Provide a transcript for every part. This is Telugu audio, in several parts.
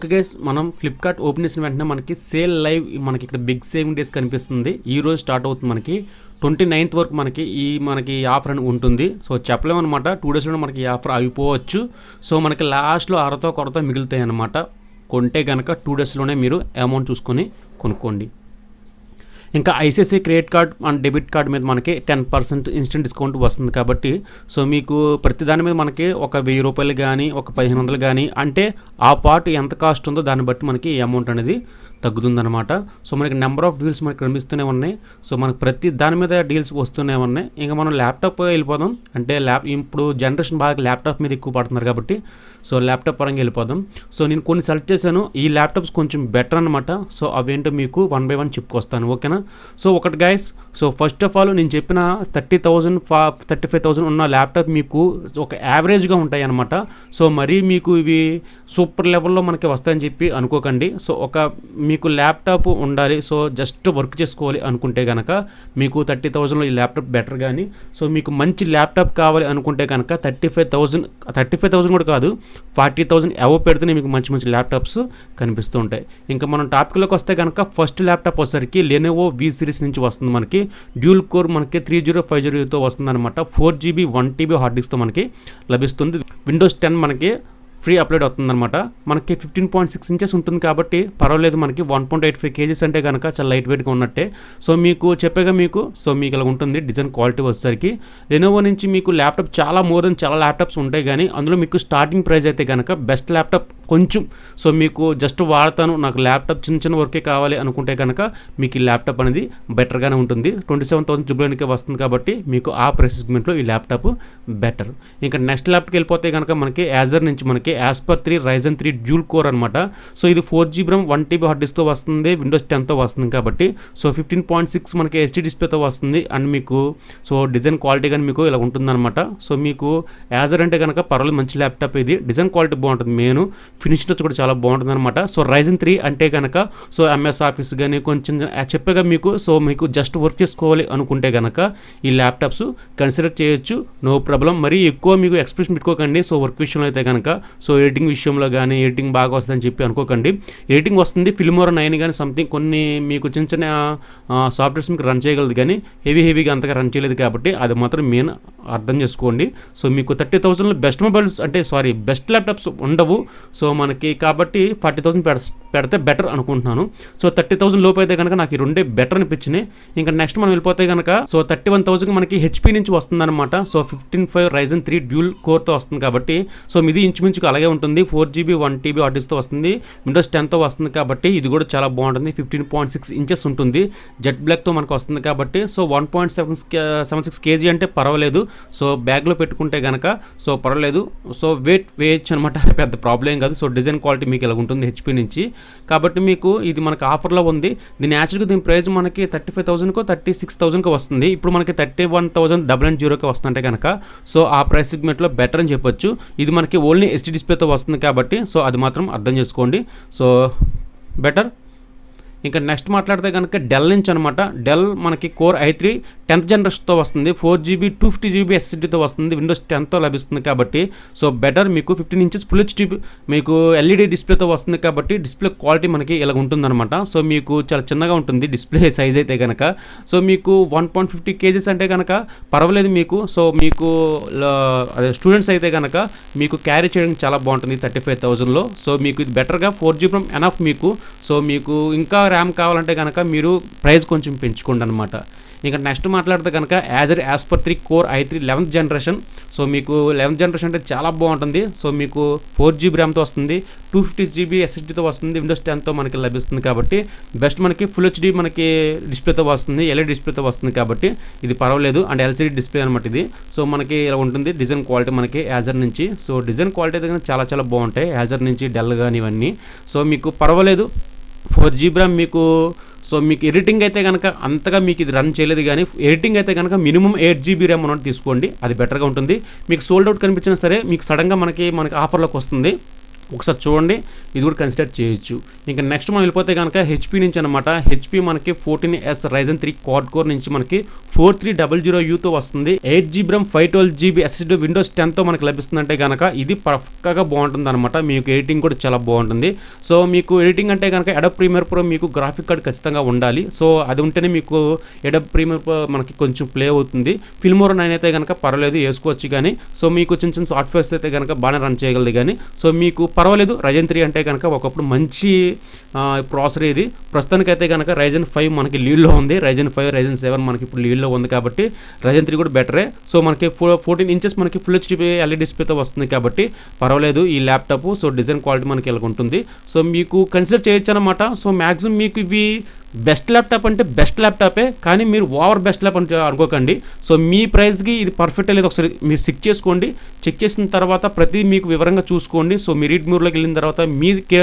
ఓకే గైస్, మనం ఫ్లిప్కార్ట్ ఓపెన్ చేసిన వెంటనే మనకి సేల్ లైవ్ మనకి ఇక్కడ బిగ్ సేవింగ్ డేస్ కనిపిస్తుంది. ఈ రోజు స్టార్ట్ అవుతుంది మనకి 29th వరకు మనకి ఆఫర్ అని ఉంటుంది. సో చెప్పలేమన్నమాట, 2 డేస్లో మనకి ఈ ఆఫర్ అయిపోవచ్చు. సో మనకి లాస్ట్లో అరతో కొరతో మిగులుతాయి అన్నమాట. కొంటే కనుక 2 డేస్లోనే మీరు అమౌంట్ చూసుకొని కొనుక్కోండి. ఇంకా ICICI credit card and debit card మీద మనకి 10% ఇన్స్టెంట్ డిస్కౌంట్ వస్తుంది. కాబట్టి సో మీకు ప్రతి దాని మీద మనకి ఒక 1000 రూపాయలు కానీ ఒక 1500 కానీ అంటే ఆ పార్ట్ ఎంత కాస్ట్ ఉందో దాన్ని బట్టి మనకి ఈ అమౌంట్ అనేది తగ్గుతుందన్నమాట. సో మనకి నెంబర్ ఆఫ్ డీల్స్ మనకి కనిపిస్తూనే ఉన్నాయి. సో మనకి ప్రతి దాని మీద డీల్స్ వస్తూనే ఉన్నాయి. ఇంకా మనం ల్యాప్టాప్ వెళ్ళిపోదాం. అంటే ఇప్పుడు జనరేషన్ బాగా ల్యాప్టాప్ మీద ఎక్కువ పడుతున్నారు కాబట్టి సో ల్యాప్టాప్ పరంగా వెళ్ళిపోదాం. సో నేను కొన్ని సెలెక్ట్ చేశాను. ఈ ల్యాప్టాప్స్ కొంచెం బెటర్ అనమాట. సో అవేంటో మీకు 1 by 1 చెప్పుకొస్తాను, ఓకేనా. సో ఒకటి guys, so first of all నేను చెప్పిన 30,000 35,000 ఉన్న ల్యాప్టాప్ మీకు ఒక యావరేజ్గా ఉంటాయి అనమాట. సో మరీ మీకు ఇవి సూపర్ లెవెల్లో మనకి వస్తాయని చెప్పి అనుకోకండి. సో మీకు ల్యాప్టాప్ ఉండాలి, సో జస్ట్ వర్క్ చేసుకోవాలి అనుకుంటే కనుక మీకు 30,000లో ఈ ల్యాప్టాప్ బెటర్. కానీ సో మీకు మంచి ల్యాప్టాప్ కావాలి అనుకుంటే కనుక 35,000 కూడా కాదు, 40,000 ఎవో పెడితేనే మీకు మంచి మంచి ల్యాప్టాప్స్ కనిపిస్తూ ఉంటాయి. ఇంకా మనం టాపిక్లోకి వస్తే కనుక ఫస్ట్ ల్యాప్టాప్ వచ్చేసరికి లెనోవో వి సిరీస్ నుంచి వస్తుంది. మనకి డ్యూల్ కోర్ మనకి 3050తో వస్తుంది అనమాట. 4GB 1TB హార్డ్ డిస్క్తో మనకి లభిస్తుంది. విండోస్ 10 మనకి ఫ్రీ అప్లోడ్ అవుతుందన్నమాట. మనకి 15.6 ఇంచెస్ ఉంటుంది కాబట్టి పర్వాలేదు. మనకి 1.85 kgs అంటే కనుక చాలా లైట్ వెయిట్గా ఉన్నట్టే. సో మీకు చెప్పాగా మీకు ఇలా ఉంటుంది డిజైన్ క్వాలిటీ వచ్చేసరికి. లెనోవో నుంచి మీకు ల్యాప్టాప్ చాలా చాలా ల్యాప్టాప్స్ ఉంటాయి, కానీ అందులో మీకు స్టార్టింగ్ ప్రైస్ అయితే కనుక బెస్ట్ ల్యాప్టాప్ కొంచెం సో మీకు జస్ట్ వాడతాను, నాకు ల్యాప్టాప్ చిన్న వర్కే కావాలి అనుకుంటే కనుక మీకు ఈ ల్యాప్టాప్ అనేది బెటర్గానే ఉంటుంది. 27,000 జుబ్లోనికే వస్తుంది కాబట్టి మీకు ఆ ప్రైస్ సెగ్మెంట్లో ఈ ల్యాప్టాప్ బెటర్. ఇంకా నెక్స్ట్ ల్యాప్టాప్కి వెళ్ళిపోతే కనుక మనకి యాజర్ నుంచి మనకి Asper 3 Ryzen 3 డ్యూల్ కోర్ అనమాట. సో ఇది 4GB RAM 1TB హార్డ్ డిస్క్తో వస్తుంది, విండోస్ 10తో వస్తుంది కాబట్టి సో 15.6 మనకి HD డిస్ప్లేతో వస్తుంది. అండ్ మీకు సో డిజైన్ క్వాలిటీ కానీ మీకు ఇలా ఉంటుందన్నమాట. సో మీకు యాజర్ అంటే కనుక పర్వాలేదు, మంచి ల్యాప్టాప్ ఇది. డిజైన్ క్వాలిటీ బాగుంటుంది, మెయిన్ ఫినిష్ టచ్ కూడా చాలా బాగుంటుంది అనమాట. సో Ryzen 3 అంటే కనుక సో MS ఆఫీస్ కానీ కొంచెం చెప్పాగా మీకు సో మీకు జస్ట్ వర్క్ చేసుకోవాలి అనుకుంటే కనుక ఈ ల్యాప్టాప్స్ కన్సిడర్ చేయొచ్చు, నో ప్రాబ్లం. మరీ ఎక్కువ మీకు ఎక్స్ప్రెషన్ పెట్టుకోకండి. సో వర్క్ విషయంలో అయితే కనుక సో ఎడిటింగ్ విషయంలో కానీ ఎడిటింగ్ బాగా వస్తుందని చెప్పి అనుకోకండి. ఎడిటింగ్ వస్తుంది, ఫిల్మోరా 9 కానీ సంథింగ్ కొన్ని మీకు చిన్న సాఫ్ట్వేర్స్ మీకు రన్ చేయగలదు, కానీ హెవీగా అంతగా రన్ చేయలేదు కాబట్టి అది మాత్రం మెయిన్ అర్థం చేసుకోండి. సో మీకు 30,000లో బెస్ట్ మొబైల్స్ అంటే బెస్ట్ ల్యాప్టాప్స్ ఉండవు. సో మనకి కాబట్టి 40,000 పెడితే బెటర్ అనుకుంటున్నాను. సో 30,000 లోపు అయితే కనుక నాకు ఈ రెండే బెటర్ అనిపించినాయి. ఇంకా నెక్స్ట్ మనం వెళ్ళిపోతే కనుక సో 31,000 మనకి HP నుంచి వస్తుందన్నమాట. సో 15.5 Ryzen 3 డ్యూల్ కోర్తో వస్తుంది కాబట్టి సో ఇది ఇంచుమించుకు అలాగే ఉంటుంది. 4GB 1TB హార్డ్ డిస్క్తో వస్తుంది, విండోస్ 10తో వస్తుంది కాబట్టి ఇది కూడా చాలా బాగుంటుంది. 15.6 ఇంచెస్ ఉంటుంది, జెట్ బ్లాక్తో మనకు వస్తుంది కాబట్టి సో 1.76 kg అంటే పర్వాలేదు. సో బ్యాగ్లో పెట్టుకుంటే కనుక సో పర్వాలేదు. సో వెయిట్ వేయచ్చు అనమాట, పెద్ద ప్రాబ్లం కాదు. సో డిజైన్ క్వాలిటీ మీకు ఇలా ఉంటుంది HP నుంచి కాబట్టి మీకు ఇది మనకి ఆఫర్లో ఉంది. దీని యాక్చువల్గా దీని ప్రైస్ మనకి 35,000కో 36,000కో వస్తుంది. ఇప్పుడు మనకి 31,990కి వస్తుంటే కనుక సో ఆ ప్రైస్ సెగ్మెంట్లో బెటర్ అని చెప్పొచ్చు. ఇది మనకి ఓన్లీ HD డిస్ప్లేతో వస్తుంది కాబట్టి సో అది మాత్రం అర్థం చేసుకోండి. So better. ఇంకా నెక్స్ట్ మాట్లాడితే కనుక డెల్ నుంచి అనమాట. డెల్ మనకి కోర్ i3 10th జనరేషన్తో వస్తుంది, 4GB 250GB SSDతో వస్తుంది, విండోస్ 10తో లభిస్తుంది కాబట్టి సో బెటర్. మీకు 15 inches ఫుల్ HD మీకు LED డిస్ప్లేతో వస్తుంది కాబట్టి డిస్ప్లే క్వాలిటీ మనకి ఇలా ఉంటుందన్నమాట. సో మీకు చాలా చిన్నగా ఉంటుంది డిస్ప్లే సైజ్ అయితే కనుక. సో మీకు 1.50 kgs అంటే కనుక పర్వాలేదు మీకు. సో మీకు అదే స్టూడెంట్స్ అయితే కనుక మీకు క్యారీ చేయడానికి చాలా బాగుంటుంది 35,000లో. సో మీకు ఇది బెటర్గా 4GB RAM ఎనఫ్ మీకు. సో మీకు ఇంకా ర్యామ్ కావాలంటే కనుక మీరు ప్రైస్ కొంచెం పెంచుకోండి అనమాట. ఇంకా నెక్స్ట్ మాట్లాడితే కనుక Asper 3 Core i3 11th generation. So మీకు 11th జనరేషన్ అంటే చాలా బాగుంటుంది. సో మీకు 4GB ర్యామ్తో వస్తుంది, 250GB SSDతో వస్తుంది, విండోస్ 10తో మనకి లభిస్తుంది కాబట్టి బెస్ట్. మనకి ఫుల్ HD మనకి డిస్ప్లేతో వస్తుంది, LED డిస్ప్లేతో వస్తుంది కాబట్టి ఇది పర్వాలేదు. అండ్ LCD డిస్ప్లే అనమాట ఇది. సో మనకి ఇలా ఉంటుంది డిజైన్ క్వాలిటీ మనకి యాజర్ నుంచి. సో డిజైన్ క్వాలిటీ అయితే చాలా బాగుంటాయి యాజర్ నుంచి, డెల్ కానీ ఇవన్నీ. సో మీకు పర్వాలేదు. 4GB ర్యామ్ మీకు. సో మీకు ఎడిటింగ్ అయితే కనుక అంతగా మీకు ఇది రన్ చేయలేదు, కానీ ఎడిటింగ్ అయితే కనుక మినిమం 8GB ర్యామ్ ఉన్నట్టు తీసుకోండి, అది బెటర్గా ఉంటుంది. మీకు సోల్డ్ అవుట్ కనిపించినా సరే మీకు సడన్గా మనకి ఆఫర్లోకి వస్తుంది. ఒకసారి చూడండి, ఇది కూడా కన్సిడర్ చేయొచ్చు. ఇంకా నెక్స్ట్ మనం వెళ్ళిపోతే కనుక హెచ్పీ నుంచి అనమాట. హెచ్పీ మనకి 14S Ryzen 3 క్వాడ్ కోర్ నుంచి మనకి 4300Uతో వస్తుంది. 8GB RAM 512GB SSD Windows 10తో మనకి లభిస్తుందంటే కనుక ఇది పక్కాగా బాగుంటుంది అనమాట. మీకు ఎడిటింగ్ కూడా చాలా బాగుంటుంది. సో మీకు ఎడిటింగ్ అంటే కనుక అడోబ్ ప్రీమియర్ ప్రో మీకు గ్రాఫిక్ కార్డ్ ఖచ్చితంగా ఉండాలి. సో అది ఉంటేనే మీకు అడోబ్ ప్రీమియర్ ప్రో మనకి కొంచెం ప్లే అవుతుంది. ఫిల్మోరా 9 అయితే కనుక పర్వాలేదు, వేసుకోవచ్చు. కానీ సో మీకు చిన్న చిన్న సాఫ్ట్వేర్స్ అయితే కనుక బాగానే రన్ చేయగలదు. కానీ సో మీకు పర్వాలేదు. Ryzen 3 అంటే కనుక ఒకప్పుడు మంచి ప్రాసెసర్ ఇది. ప్రస్తుతానికైతే కనుక Ryzen 5 మనకి లీడ్లో ఉంది. Ryzen 5 Ryzen 7 మనకి ఇప్పుడు లీడ్లో ఉంది కాబట్టి Ryzen 3 కూడా బెటరే. సో మనకి 14 ఇంచెస్ మనకి ఫుల్ హెచ్డీ ఎల్ఈడి డిస్ప్లేతో వస్తుంది కాబట్టి పర్వాలేదు ఈ ల్యాప్టాప్. సో డిజైన్ క్వాలిటీ మనకి ఎలా ఉంటుంది, సో మీకు కన్సిడర్ చేయొచ్చు అనమాట. సో మ్యాక్సిమం మీకు ఇవి బెస్ట్ ల్యాప్టాప్ అంటే బెస్ట్ ల్యాప్టాపే, కానీ మీరు ఓవర్ బెస్ట్ ల్యాప్ అంటే అనుకోకండి. సో మీ ప్రైస్కి ఇది పర్ఫెక్ట్ లేదు, ఒకసారి మీరు చెక్ చేసుకోండి. చెక్ చేసిన తర్వాత ప్రతి మీకు వివరంగా చూసుకోండి. సో మీ రీడ్ మ్యూర్లోకి వెళ్ళిన తర్వాత మీకే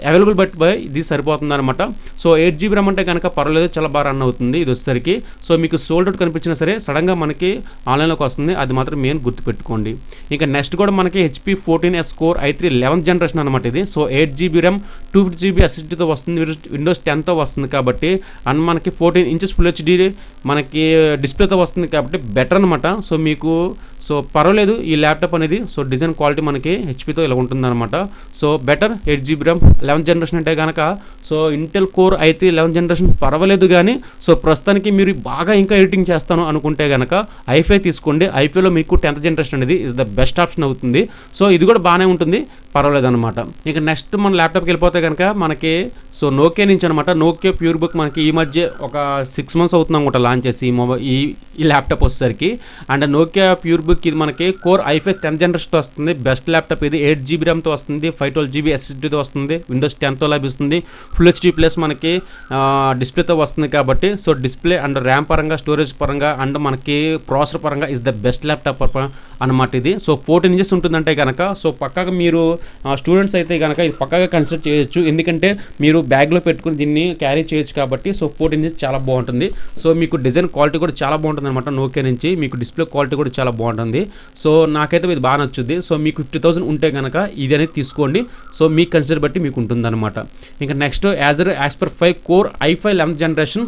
అవైలబుల్ బై ఇది సరిపోతుంది అనమాట. సో 8GB RAM అంటే కనుక పర్వాలేదు, చాలా బాగా రన్ అవుతుంది ఇది వచ్చేసరికి. సో మీకు సోల్డ్ అవుట్ కనిపించినా సరే సడన్గా మనకి ఆన్లైన్లోకి వస్తుంది, అది మాత్రం మెయిన్ గుర్తుపెట్టుకోండి. ఇంకా నెక్స్ట్ కూడా మనకి HP 14S Core i3 11th generation అనమాట ఇది. సో 8GB RAM 250GB SSDతో వస్తుంది, విండోస్ 10తో వస్తుంది కాబట్టి. అండ్ మనకి 14 ఇంచెస్ ఫుల్ హెచ్డీ మనకి డిస్ప్లేతో వస్తుంది కాబట్టి బెటర్ అనమాట. సో మీకు సో పర్వాలేదు ఈ ల్యాప్టాప్ అనేది. సో డిజైన్ క్వాలిటీ మనకి హెచ్పీతో ఇలా ఉంటుందన్నమాట. So better 8GB RAM 11th generation అంటే కనుక so Intel core i3 11th generation పర్వాలేదు. కానీ సో ప్రస్తుతానికి మీరు బాగా ఇంకా ఎడిటింగ్ చేస్తాను అనుకుంటే కనుక i5 తీసుకోండి. i5లో మీకు 10th జనరేషన్ అనేది ఇస్ ద బెస్ట్ ఆప్షన్ అవుతుంది. సో ఇది కూడా బాగానే ఉంటుంది, పర్వాలేదు అనమాట. ఇక నెక్స్ట్ మన ల్యాప్టాప్కి వెళ్ళిపోతే కనుక మనకి సో నోకియా నుంచి అనమాట. నోకియా ప్యూర్ బుక్ మనకి ఈ మధ్య ఒక 6 months అవుతుంది అనుకుంటా లాంచ్ చేసి ఈ ల్యాప్టాప్ వచ్చేసరికి. అండ్ నోకియా ప్యూర్ బుక్ ఇది మనకి కోర్ i5 10th జనరేషన్తో వస్తుంది. బెస్ట్ ల్యాప్టాప్ ఇది. 8GB RAMతో వస్తుంది, 512GB SSDతో వస్తుంది, విండోస్ 10తో లభిస్తుంది, ఫుల్ హెచ్డీ ప్లస్ మనకి డిస్ప్లేతో వస్తుంది కాబట్టి. సో డిస్ప్లే అండ్ ర్యామ్ పరంగా, స్టోరేజ్ పరంగా అండ్ మనకి ప్రాసెసర్ పరంగా ఇస్ ద బెస్ట్ ల్యాప్టాప్ అనమాట ఇది. సో 14 ఇంచెస్ ఉంటుందంటే కనుక సో పక్కాగా మీరు స్టూడెంట్స్ అయితే కనుక ఇది పక్కాగా కన్సిడర్ చేయొచ్చు. ఎందుకంటే మీరు బ్యాగ్లో పెట్టుకుని దీన్ని క్యారీ చేయొచ్చు కాబట్టి. సో 14 ఇంచెస్ చాలా బాగుంటుంది. సో మీకు డిజైన్ క్వాలిటీ కూడా చాలా బాగుంటుంది అనమాట నోకియా నుంచి. మీకు డిస్ప్లే క్వాలిటీ కూడా చాలా బాగుంటుంది. సో నాకైతే ఇది బాగా నచ్చుద్ది. సో మీకు 50,000 ఉంటే కనుక ఇది అనేది తీసుకోండి. సో మీకు కన్సిడర్ బట్టి మీకు ఉంటుంది అనమాట. ఇంకా next as per 5 core i5 11th generation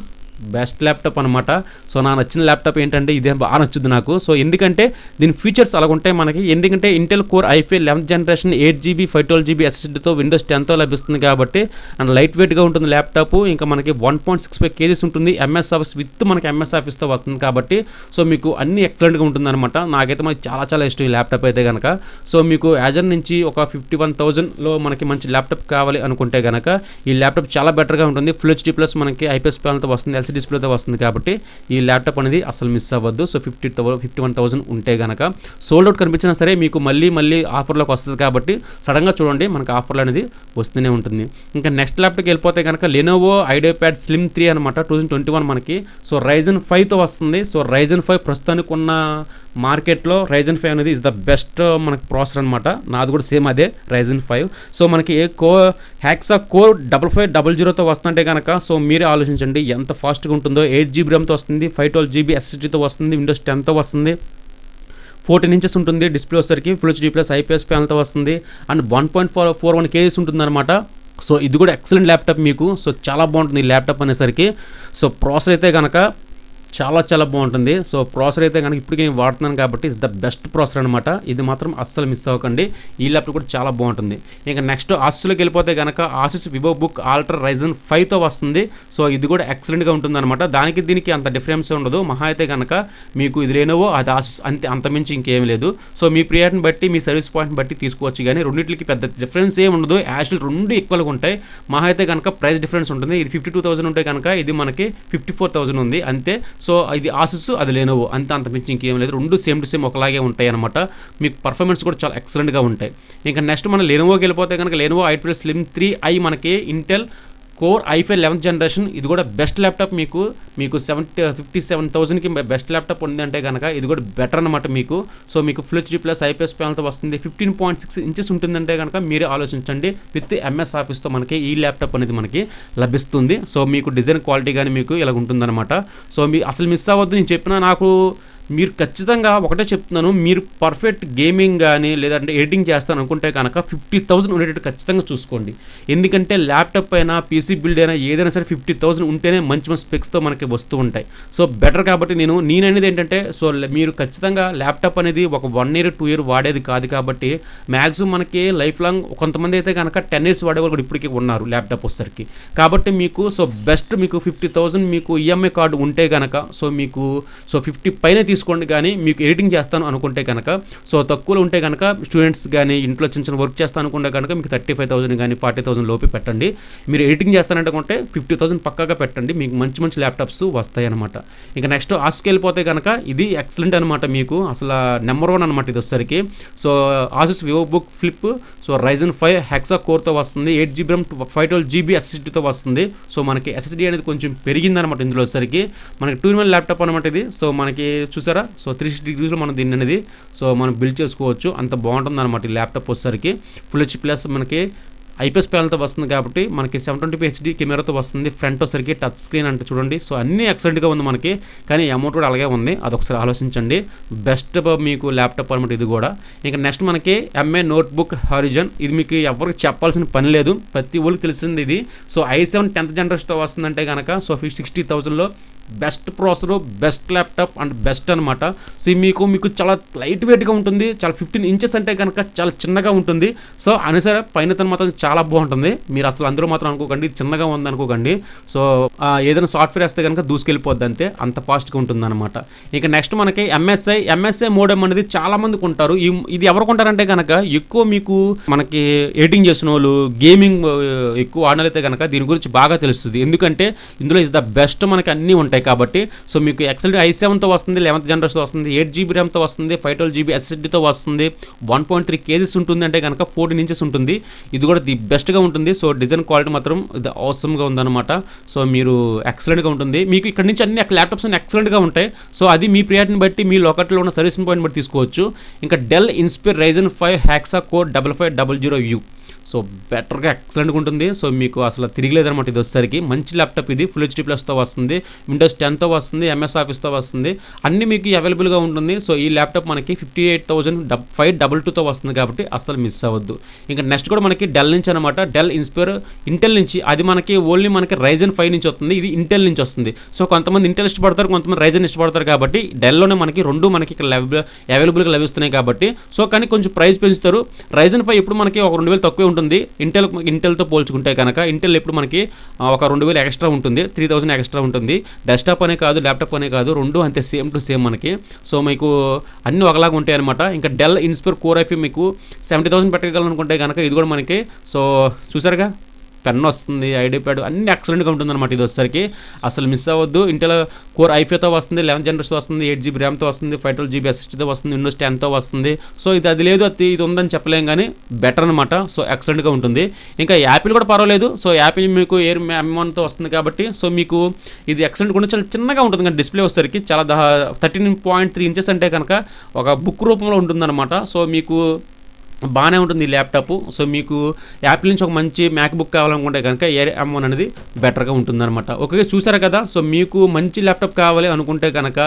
best laptop అనమాట. సో నా నచ్చిన ల్యాప్టాప్ ఏంటంటే ఇదే బాగా నచ్చుద్ది నాకు. సో ఎందుకంటే దీని ఫీచర్స్ అలాగ ఉంటాయి మనకి. ఎందుకంటే Intel core i5 11th generation 8GB 512GB SSDతో విండోస్ 10తో లభిస్తుంది కాబట్టి. అండ్ లైట్ వెయిట్గా ఉంటుంది ల్యాప్టాప్. ఇంకా మనకి 1.65 kgs ఉంటుంది. MS ఆఫీస్ విత్ మనకి MS ఆఫీస్తో వస్తుంది కాబట్టి. సో మీకు అన్ని ఎక్సలెంట్గా ఉంటుంది అనమాట. నాకైతే మనకి చాలా చాలా ఇష్టం ఈ ల్యాప్టాప్ అయితే కనుక. సో మీకు యాజర్ నుంచి ఒక 51,000లో మనకి మంచి ల్యాప్టాప్ కావాలి అనుకుంటే కనుక ఈ ల్యాప్టాప్ చాలా బెటర్గా ఉంటుంది. ఫుల్ హెచ్డీ ప్లస్ మనకి IPS ప్యానల్తో వస్తుంది, డిస్ప్లేతో వస్తుంది కాబట్టి ఈ ల్యాప్టాప్ అనేది అసలు మిస్ అవ్వద్దు. సో 51,000 ఉంటే కనుక సోల్డ్ అవుట్ కనిపించినా సరే మీకు మళ్ళీ ఆఫర్లోకి వస్తుంది కాబట్టి సడన్గా చూడండి, మనకి ఆఫర్లు అనేది వస్తూనే ఉంటుంది. ఇంకా నెక్స్ట్ ల్యాప్టాప్కి వెళ్ళిపోతే కనుక లెనోవో ఐడియాప్యాడ్ స్లిమ్ 3 అనమాట 2021 మనకి. సో Ryzen 5తో వస్తుంది. సో Ryzen 5 ప్రస్తుతానికి ఉన్న మార్కెట్లో Ryzen 5 అనేది ఇస్ ద బెస్ట్ మనకి ప్రాసెసర్ అనమాట. నాది కూడా సేమ్ అదే Ryzen 5. సో మనకి హ్యాక్సా కోర్ 5500తో వస్తుంటే కనుక సో మీరే ఆలోచించండి ఎంత ఫాస్ట్గా ఉంటుందో. 8GB RAMతో వస్తుంది, 512GB SSDతో వస్తుంది, విండోస్ 10తో వస్తుంది, 14 ఇంచెస్ ఉంటుంది డిస్ప్లే వచ్చేసరికి, ఫుల్ హెచ్డీ ప్లస్ IPS ప్యానల్తో వస్తుంది అండ్ 1.41 kgs ఉంటుంది అనమాట. సో ఇది కూడా ఎక్సలెంట్ ల్యాప్టాప్ మీకు. సో చాలా బాగుంటుంది ఈ ల్యాప్టాప్ అనేసరికి. సో ప్రాసెసర్ అయితే కనుక చాలా బాగుంటుంది. సో ప్రాసెసర్ అయితే కనుక ఇప్పటికీ నేను వాడుతున్నాను కాబట్టి ఇస్ ద బెస్ట్ ప్రాసెసర్ అనమాట. ఇది మాత్రం అస్సలు మిస్ అవ్వకండి. ఈ ల్యాప్టాప్ కూడా చాలా బాగుంటుంది. ఇంకా నెక్స్ట్ ఆసూస్లోకి వెళ్ళిపోతే కనుక Asus Vivo book ultra Ryzen 5తో వస్తుంది. సో ఇది కూడా ఎక్సలెంట్గా ఉంటుంది అనమాట. దానికి దీనికి అంత డిఫరెన్స్ ఉండదు. మహా అయితే కనుక మీకు ఇది లేనోవో అది ఆసూస్ అంతమించి ఇంకేం లేదు. సో మీ ప్రియారిటీని బట్టి మీ సర్వీస్ పాయింట్ని బట్టి తీసుకోవచ్చు. కానీ రెండింటికి పెద్ద డిఫరెన్స్ ఏమి ఉండదు. యాక్చువల్ రెండు ఈక్వల్గా ఉంటాయి. మహా అయితే కనుక ప్రైస్ డిఫరెన్స్ ఉంటుంది. ఇది 52,000 ఉంటే కనుక ఇది మనకి 54,000 ఉంది అంతే. సో ఇది ఆసూస్ అది లెనోవో అంతమించి ఇంకేం లేదు. రెండు సేమ్ టు సేమ్ ఒకలాగే ఉంటాయి అనమాట. మీకు పర్ఫార్మెన్స్ కూడా చాలా ఎక్సలెంట్గా ఉంటాయి. ఇంకా నెక్స్ట్ మనం లెనోవోకి వెళ్ళిపోతే కనుక లెనోవో ఐడియాప్యాడ్ స్లిమ్ 3i మనకి Intel core i5 11th generation. ఇది కూడా బెస్ట్ ల్యాప్టాప్. మీకు 57,000కి బెస్ట్ ల్యాప్టాప్ ఉంది అంటే కనుక ఇది కూడా బెటర్ అనమాట మీకు. సో మీకు ఫుల్ హెచ్డీ ప్లస్ ఐపీఎస్ ప్యానల్తో వస్తుంది. 15.6 ఇంచెస్ ఉంటుందంటే కనుక మీరే ఆలోచించండి. విత్ ఎంఎస్ ఆఫీస్తో మనకి ఈ ల్యాప్టాప్ అనేది మనకి లభిస్తుంది. సో మీకు డిజైన్ క్వాలిటీ కానీ మీకు ఇలా ఉంటుందన్నమాట. సో మీ అసలు మిస్ అవ్వద్దు. నేను చెప్పిన నాకు మీరు ఖచ్చితంగా ఒకటే చెప్తున్నాను, మీరు పర్ఫెక్ట్ గేమింగ్ కానీ లేదంటే ఎడిటింగ్ చేస్తాను అనుకుంటే కనుక 50,000 ఉండేటట్టు ఖచ్చితంగా చూసుకోండి. ఎందుకంటే ల్యాప్టాప్ అయినా పీసీ బిల్డ్ అయినా ఏదైనా సరే 50,000 ఉంటేనే మంచి మంచి స్పెక్స్తో మనకి వస్తూ ఉంటాయి. సో బెటర్ కాబట్టి నేననేది ఏంటంటే, సో మీరు ఖచ్చితంగా ల్యాప్టాప్ అనేది ఒక 1 year 2 year వాడేది కాదు కాబట్టి మ్యాక్సిమం మనకి లైఫ్ లాంగ్, కొంతమంది అయితే కనుక 10 years వాడేవాళ్ళు కూడా ఇప్పటికీ ఉన్నారు ల్యాప్టాప్ వచ్చేసరికి. కాబట్టి మీకు సో బెస్ట్ మీకు 50,000 మీకు ఈఎంఐ కార్డు ఉంటే కనుక సో మీకు 50 పైన తీసుకోండి. కానీ మీకు ఎడిటింగ్ చేస్తాను అనుకుంటే కనుక సో తక్కువలో ఉంటే కనుక స్టూడెంట్స్ కానీ ఇంట్లో చిన్న చిన్న వర్క్ చేస్తాను అనుకుంటే కనుక మీకు 35,000 కానీ 40,000 లోపే పెట్టండి. మీరు ఎడిటింగ్ చేస్తానంటే 50,000 పక్కాగా పెట్టండి. మీకు మంచి మంచి ల్యాప్టాప్స్ వస్తాయి అనమాట. ఇంకా నెక్స్ట్ ఆసుకి వెళ్ళిపోతే కనుక ఇది ఎక్సలెంట్ అనమాట. మీకు అసలు నెంబర్ 1 అనమాట ఇది వచ్చేసరికి. So Asus Vivobook flip so Ryzen 5 hexa కోర్తో వస్తుంది. 8GB RAM 512GB SSDతో వస్తుంది. సో మనకి SSD అనేది కొంచెం పెరిగిందనమాట ఇందులో వచ్చేసరికి. మనకి 2-in-1 ల్యాప్టాప్ అనమాట ఇది. సో మనకి చూసారా, సో 360 degreesలో మనం దీన్ని అనేది సో మనం బిల్డ్ చేసుకోవచ్చు. అంత బాగుంటుంది అనమాట ఈ ల్యాప్టాప్ వచ్చేసరికి. ఫుల్ హెచ్ ప్లస్ మనకి ఐపీఎస్ ప్యానల్తో వస్తుంది కాబట్టి మనకి 720p HD కెమెరాతో వస్తుంది. ఫ్రంట్ వచ్చేసరికి టచ్ స్క్రీన్ అంటే చూడండి. సో అన్నీ ఎక్సలెంట్గా ఉంది మనకి. కానీ అమౌంట్ కూడా అలాగే ఉంది. అదొకసారి ఆలోచించండి. బెస్ట్ మీకు ల్యాప్టాప్ అనమాట ఇది కూడా. ఇంకా నెక్స్ట్ మనకి ఎంఏ నోట్బుక్ హారిజన్. ఇది మీకు ఎవరికి చెప్పాల్సిన పని లేదు, ప్రతి ఊరికి తెలిసింది ఇది. సో i7 10th జనరేషన్తో వస్తుందంటే కనుక సో 60,000లో best processor, best laptop and best అనమాట. సో మీకు చాలా లైట్ వెయిట్గా ఉంటుంది. చాలా 15 inches అంటే కనుక చాలా చిన్నగా ఉంటుంది. సో అనుసరే పైన మాత్రం చాలా బాగుంటుంది. మీరు అసలు అందరూ మాత్రం అనుకోకండి చిన్నగా ఉంది అనుకోకండి. సో ఏదైనా సాఫ్ట్వేర్ వేస్తే కనుక దూసుకెళ్ళిపోద్ది అంతే, అంత ఫాస్ట్గా ఉంటుంది అనమాట. ఇక నెక్స్ట్ మనకి ఎంఎస్ఐ మోడెమ్ అనేది చాలా మందికి ఉంటారు. ఇది ఎవరికి ఉంటారంటే కనుక ఎక్కువ మీకు మనకి ఎడిటింగ్ చేసిన వాళ్ళు, గేమింగ్ ఎక్కువ ఆడినైతే కనుక దీని గురించి బాగా తెలుస్తుంది. ఎందుకంటే ఇందులో ఇస్ ద బెస్ట్ మనకి అన్నీ ఉంటాయి కాబట్టి. సో మీకు ఎక్సెల్ i7తో వస్తుంది, 11th జనరేషన్ వస్తుంది, 8GB RAMతో వస్తుంది, 512GB SSDతో వస్తుంది, 1.3 kgs ఉంటుంది అంటే కనుక 14 inches ఉంటుంది. ఇది కూడా ది బెస్ట్గా ఉంటుంది. సో డిజైన్ క్వాలిటీ మాత్రం ఇది అవసరంగా ఉందన్నమాట. సో మీరు ఎక్సలెంట్గా ఉంటుంది. మీకు ఇక్కడ నుంచి అన్ని ల్యాప్టాప్స్ అన్ని ఎక్సలెంట్గా ఉంటాయి. సో అది మీ ప్రియారిటీని బట్టి మీ లోకల్లో ఉన్న సర్వీసింగ్ పాయింట్ బట్టి తీసుకోవచ్చు. ఇంకా Dell Inspiron Ryzen 5 hexa core 5500U. So బెటర్గా ఎక్సలెంట్గా ఉంటుంది. సో మీకు అసలు తిరిగిలేదనమాట ఇది వచ్చేసరికి. మంచి ల్యాప్టాప్ ఇది. ఫుల్ హెచ్డీ ప్లస్తో వస్తుంది, విండోస్ 10తో వస్తుంది, ఎంఎస్ ఆఫీస్తో వస్తుంది, అన్నీ మీకు అవైలబుల్గా ఉంటుంది. సో ఈ ల్యాప్టాప్ మనకి 58,522తో వస్తుంది కాబట్టి అసలు మిస్ అవ్వద్దు. ఇంకా నెక్స్ట్ కూడా మనకి డెల్ నుంచి అనమాట. డెల్ ఇన్స్పైర్ ఇంటెల్ నుంచి. అది మనకి ఓన్లీ మనకి Ryzen 5 నుంచి వస్తుంది, ఇది ఇంటెల్ నుంచి వస్తుంది. సో కొంతమంది ఇంటెల్ ఇష్టపడతారు, కొంతమంది Ryzen ఇష్టపడతారు కాబట్టి డెల్లోనే మనకి రెండు మనకి ఇక్కడ అవైలబుల్గా లభిస్తున్నాయి కాబట్టి. సో కానీ కొంచెం ప్రైస్ పెంచుతారు. Ryzen 5 ఎప్పుడు మనకి ఒక 2,000 తక్కువే ఉంటుంది. ఇంటెల్తో పోల్చుకుంటే కనుక ఇంటెల్ ఎప్పుడు మనకి ఒక 2,000 ఎక్స్ట్రా ఉంటుంది, 3,000 ఎక్స్ట్రా ఉంటుంది. డెస్క్టాప్ అనే కాదు, ల్యాప్టాప్ అనే కాదు, రెండు అంతే సేమ్ టు సేమ్ మనకి. సో మీకు అన్నీ ఒకలాగా ఉంటాయి అనమాట. ఇంకా డెల్ ఇన్స్పైర్ కోర్ i5 మీకు 70,000 పెట్టగలనుకుంటే కనుక ఇది కూడా మనకి సో చూసారుగా పెన్ వస్తుంది, ఐడి ప్యాడ్ అన్ని ఎక్సలెంట్గా ఉంటుందన్నమాట. ఇది వచ్చేసరికి అసలు మిస్ అవ్వద్దు. ఇంటెల్ కోర్ i5తో వస్తుంది, 11th జనరేషన్ వస్తుంది, 8GB RAMతో వస్తుంది, 512GB SSDతో వస్తుంది, విండోస్ 10తో వస్తుంది. సో ఇది లేదు ఇది ఉందని చెప్పలేం కానీ బెటర్ అనమాట. సో ఎక్సలెంట్గా ఉంటుంది. ఇంకా యాపిల్ కూడా పర్వాలేదు. సో యాపిల్ మీకు ఎయిర్ M1తో వస్తుంది కాబట్టి సో మీకు ఇది ఎక్సలెంట్ కూడా చాలా చిన్నగా ఉంటుంది. కానీ డిస్ప్లే వచ్చేసరికి చాలా 13.3 inches అంటే కనుక ఒక బుక్ రూపంలో ఉంటుందన్నమాట. సో మీకు బాగానే ఉంటుంది ఈ ల్యాప్టాప్. సో మీకు యాపిల్ నుంచి ఒక మంచి మ్యాక్బుక్ కావాలనుకుంటే కనుక ఎయిర్ M1 అనేది బెటర్గా ఉంటుందన్నమాట. ఓకే చూసారు కదా. సో మీకు మంచి ల్యాప్టాప్ కావాలి అనుకుంటే కనుక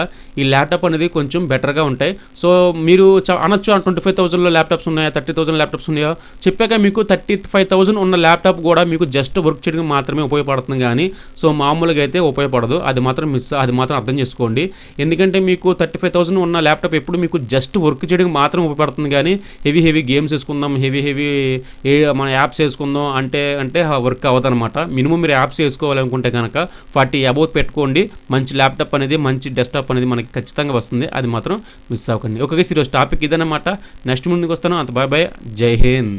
ఈ ల్యాప్టాప్ అనేది కొంచెం బెటర్గా ఉంటాయి. సో మీరు అనొచ్చు 25,000లో ల్యాప్టాప్స్ ఉన్నాయా, 30,000 ల్యాప్టాప్స్ ఉన్నాయా చెప్పాక మీకు 35,000 ఉన్న ల్యాప్టాప్ కూడా మీకు జస్ట్ వర్క్ చేయడానికి మాత్రమే ఉపయోగపడుతుంది కానీ సో మామూలుగా అయితే ఉపయోగపడదు. అది మాత్రం అర్థం చేసుకోండి. ఎందుకంటే మీకు 35,000 ఉన్న ల్యాప్టాప్ ఎప్పుడు మీకు జస్ట్ వర్క్ చేయడానికి మాత్రం ఉపయోగపడుతుంది కానీ హెవీ గేమ్స్ వేసుకుందాం, హెవీ మన యాప్స్ వేసుకుందాం అంటే వర్క్ అవ్వదన్నమాట. మినిమం మీరు యాప్స్ వేసుకోవాలనుకుంటే కనుక 40 above పెట్టుకోండి. మంచి ల్యాప్టాప్ అనేది, మంచి డెస్క్టాప్ అనేది మనకి ఖచ్చితంగా వస్తుంది. అది మాత్రం మిస్ అవ్వకండి. ఓకే ఈరోజు టాపిక్ ఇదన్నమాట. నెక్స్ట్ ముందుకు వస్తాను. అంత బాయ్, జై హింద్.